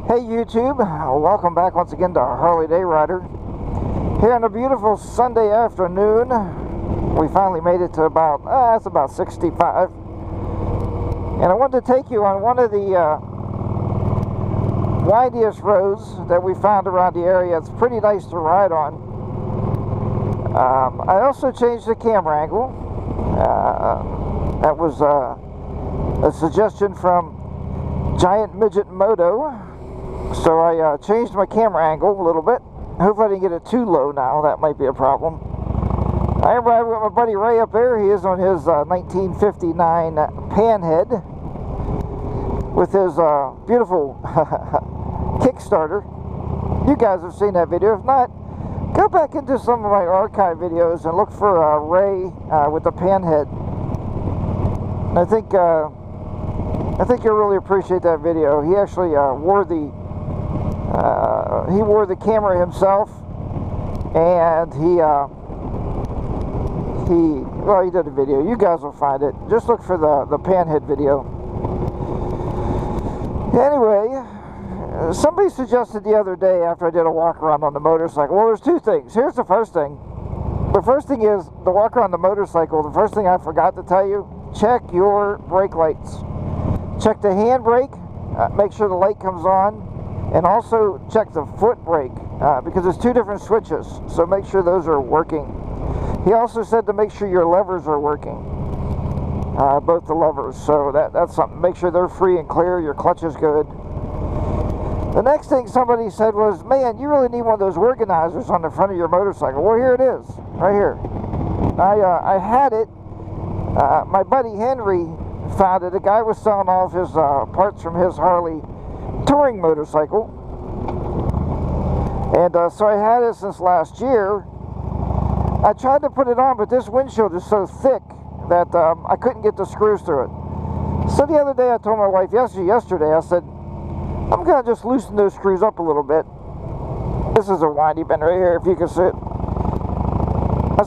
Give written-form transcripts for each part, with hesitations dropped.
Hey YouTube, welcome back once again to Harley Day Rider. Here on a beautiful Sunday afternoon, we finally made it to it's about 65. And I wanted to take you on one of the windiest roads that we found around the area. It's pretty nice to ride on. I also changed the camera angle. That was a suggestion from Giant Midget Moto. So I changed my camera angle a little bit. Hopefully I didn't get it too low now. That might be a problem. I am riding with my buddy Ray up there. He is on his 1959 Panhead with his beautiful Kickstarter. You guys have seen that video. If not, go back into some of my archive videos and look for Ray with the Panhead. And I think you'll really appreciate that video. He actually wore the camera himself, and he did a video. You guys will find it. Just look for the Panhead video. Anyway, somebody suggested the other day after I did a walk around on the motorcycle. Well, there's two things. Here's the first thing. The first thing is the walk around the motorcycle. The first thing I forgot to tell you: check your brake lights. Check the handbrake. Make sure the light comes on. And also check the foot brake because there's two different switches, so make sure those are working. He also said to make sure your levers are working, both the levers, so that's something. Make sure they're free and clear, your clutch is good. The next thing somebody said was, man, you really need one of those organizers on the front of your motorcycle. Well, here it is, right here. I had it. My buddy Henry found it. A guy was selling all of his parts from his Harley touring motorcycle, and so I had it since last year. I tried to put it on, but this windshield is so thick that I couldn't get the screws through it. So the other day I told my wife, yesterday I said, I'm going to just loosen those screws up a little bit. This is a windy bend right here, if you can see it.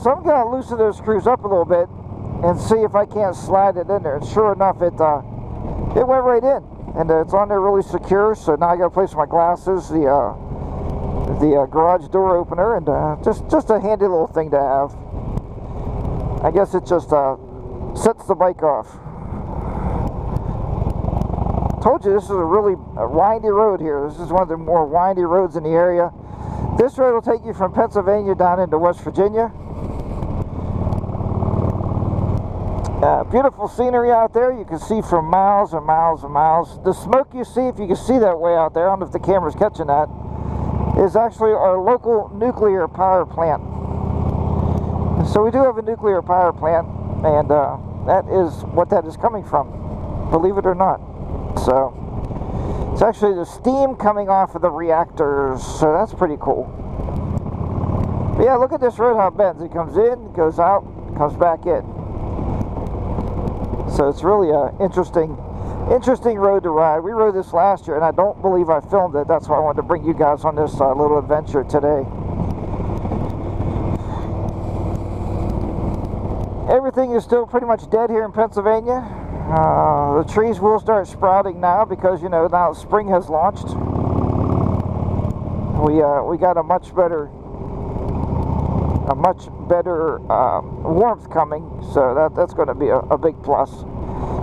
So I'm going to loosen those screws up a little bit and see if I can't slide it in there. And sure enough, it went right in. And it's on there really secure, so now I got to place my glasses, the garage door opener, and just a handy little thing to have. I guess it just sets the bike off. Told you this is a really windy road here. This is one of the more windy roads in the area. This road will take you from Pennsylvania down into West Virginia. Beautiful scenery out there. You can see for miles and miles and miles. The smoke you see, if you can see that way out there, I don't know if the camera's catching that, is actually our local nuclear power plant. So we do have a nuclear power plant, and that is what that is coming from, believe it or not. So it's actually the steam coming off of the reactors, so that's pretty cool. But yeah, look at this road, how it bends. It comes in, goes out, comes back in. So it's really an interesting road to ride. We rode this last year, and I don't believe I filmed it. That's why I wanted to bring you guys on this little adventure today. Everything is still pretty much dead here in Pennsylvania. The trees will start sprouting now because, you know, now spring has launched. We got a much better warmth coming, so that's going to be a big plus.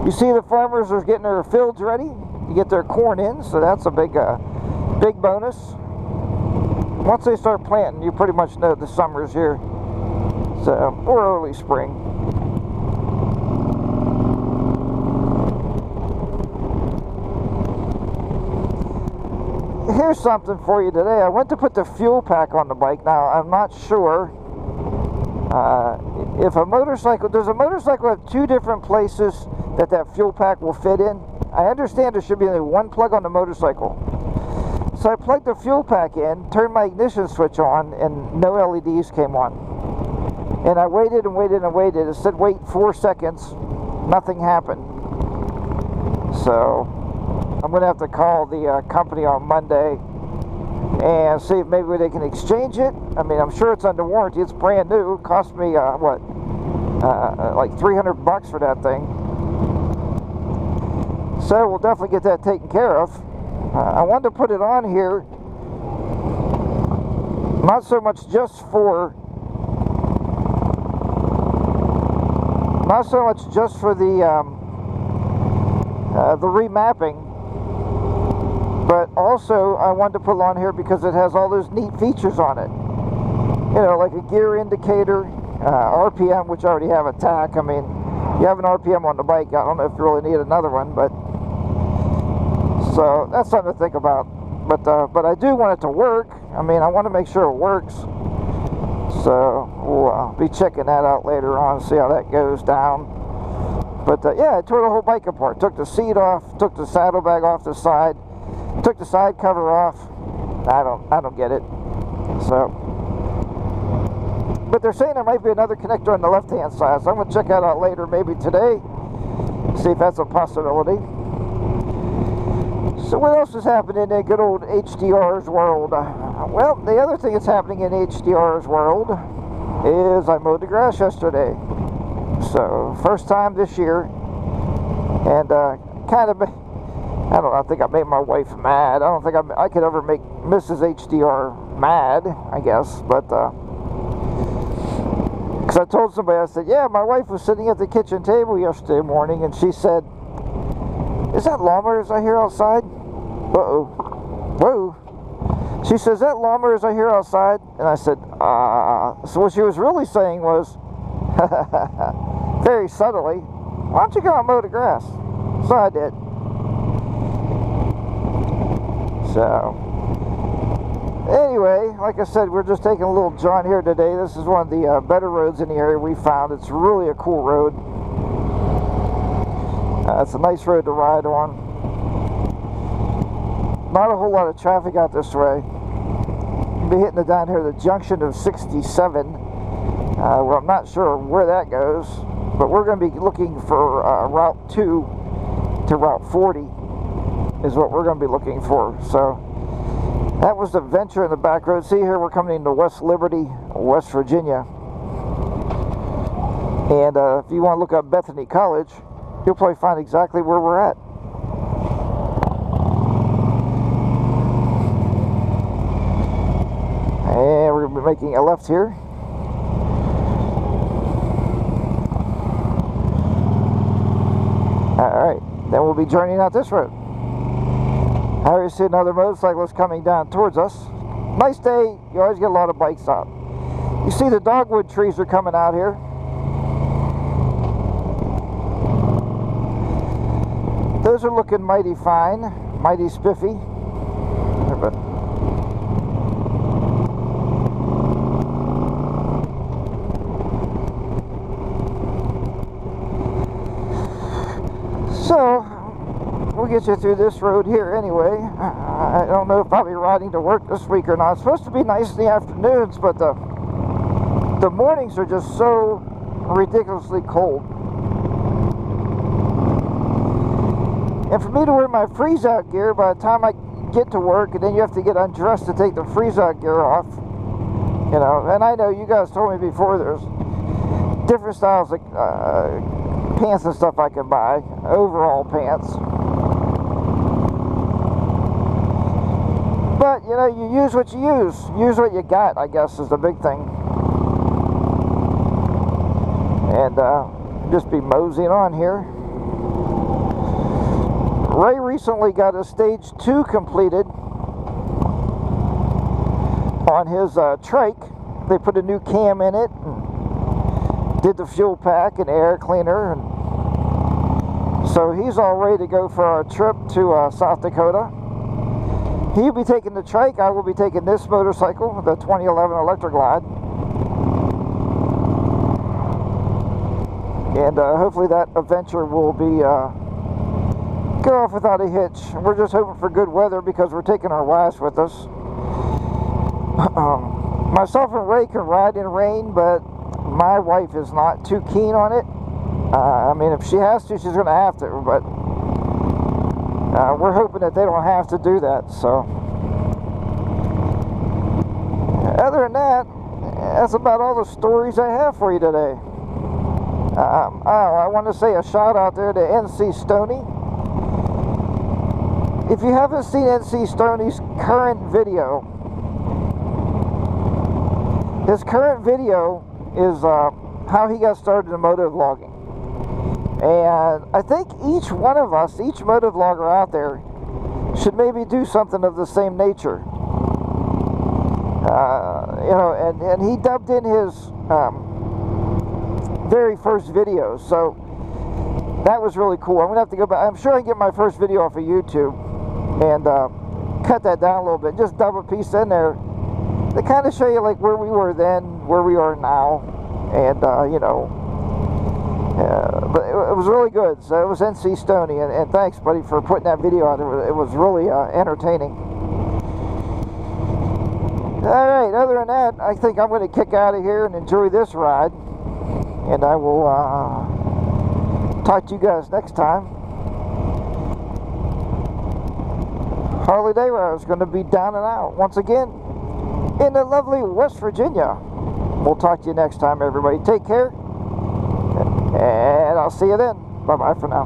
You see the farmers are getting their fields ready to get their corn in, so that's a big bonus. Once they start planting, you pretty much know the summer's here, so, or early spring. Here's something for you today. I went to put the fuel pack on the bike. Now, I'm not sure if a motorcycle, does a motorcycle have two different places that fuel pack will fit in? I understand there should be only one plug on the motorcycle. So I plugged the fuel pack in, turned my ignition switch on, and no LEDs came on. And I waited and waited and waited. It said wait 4 seconds. Nothing happened. So I'm going to have to call the company on Monday and see if maybe they can exchange it. I mean, I'm sure it's under warranty. It's brand new. It cost me, like $300 for that thing. So we'll definitely get that taken care of. I wanted to put it on here, not so much just for the remapping, but also I wanted to put it on here because it has all those neat features on it. You know, like a gear indicator, RPM, which I already have a TAC. I mean, you have an RPM on the bike. I don't know if you really need another one, but so that's something to think about. But I do want it to work. I mean, I want to make sure it works. So we'll be checking that out later on, see how that goes down. But yeah, I tore the whole bike apart. Took the seat off, took the saddlebag off the side, took the side cover off. I don't get it. So, but they're saying there might be another connector on the left-hand side, so I'm gonna check that out later, maybe today. See if that's a possibility. So what else is happening in good old HDR's world? Well, the other thing that's happening in HDR's world is I mowed the grass yesterday. So, first time this year. And kind of, I don't know, I think I made my wife mad. I don't think I could ever make Mrs. HDR mad, I guess. But, because I told somebody, I said, yeah, my wife was sitting at the kitchen table yesterday morning and she said, is that lawnmowers I hear outside? Uh-oh. Whoa. She says, is that lawnmowers I hear outside? And I said, So what she was really saying was, very subtly, why don't you go out and mow the grass? So I did. So, anyway, like I said, we're just taking a little jaunt here today. This is one of the better roads in the area we found. It's really a cool road. It's a nice road to ride on. Not a whole lot of traffic out this way. We'll be hitting it down here, the junction of 67. Well, I'm not sure where that goes, but we're going to be looking for Route 2 to Route 40 is what we're going to be looking for. So that was the Venture in the back road. See here, we're coming into West Liberty, West Virginia. And if you want to look up Bethany College, you'll probably find exactly where we're at. And we're going to be making a left here. Alright, then we'll be journeying out this road. I already see another motorcyclist coming down towards us. Nice day, you always get a lot of bikes out. You see the dogwood trees are coming out here. Those are looking mighty fine, mighty spiffy. So, we'll get you through this road here anyway. I don't know if I'll be riding to work this week or not. It's supposed to be nice in the afternoons, but the mornings are just so ridiculously cold. And for me to wear my freeze-out gear, by the time I get to work, and then you have to get undressed to take the freeze-out gear off, you know, and I know you guys told me before there's different styles of pants and stuff I can buy, overall pants. But, you know, you use what you use what you got, I guess, is the big thing. And just be moseying on here. Ray recently got a stage 2 completed on his trike. They put a new cam in it and did the fuel pack and air cleaner, and so he's all ready to go for our trip to South Dakota. He'll be taking the trike. I will be taking this motorcycle, the 2011 Electric Glide, and hopefully that adventure will be go off without a hitch. We're just hoping for good weather because we're taking our wives with us. Myself and Ray can ride in rain, but my wife is not too keen on it. I mean, if she has to, she's going to have to, but we're hoping that they don't have to do that. So other than that, that's about all the stories I have for you today. I want to say a shout out there to NC Stoney. If you haven't seen NC Stoney's current video, his current video is how he got started in motovlogging. And I think each one of us, each motovlogger out there, should maybe do something of the same nature. You know, and he dubbed in his very first videos, so that was really cool. I'm gonna have to go back. I'm sure I can get my first video off of YouTube and cut that down a little bit. Just dub a piece in there to kind of show you like where we were then, where we are now, and you know. But it was really good. So it was NC Stoney, and thanks, buddy, for putting that video out. It was really entertaining. Alright, other than that, I think I'm going to kick out of here and enjoy this ride. And I will talk to you guys next time. Harley Davidson is going to be down and out once again in the lovely West Virginia. We'll talk to you next time, everybody. Take care. And I'll see you then. Bye-bye for now.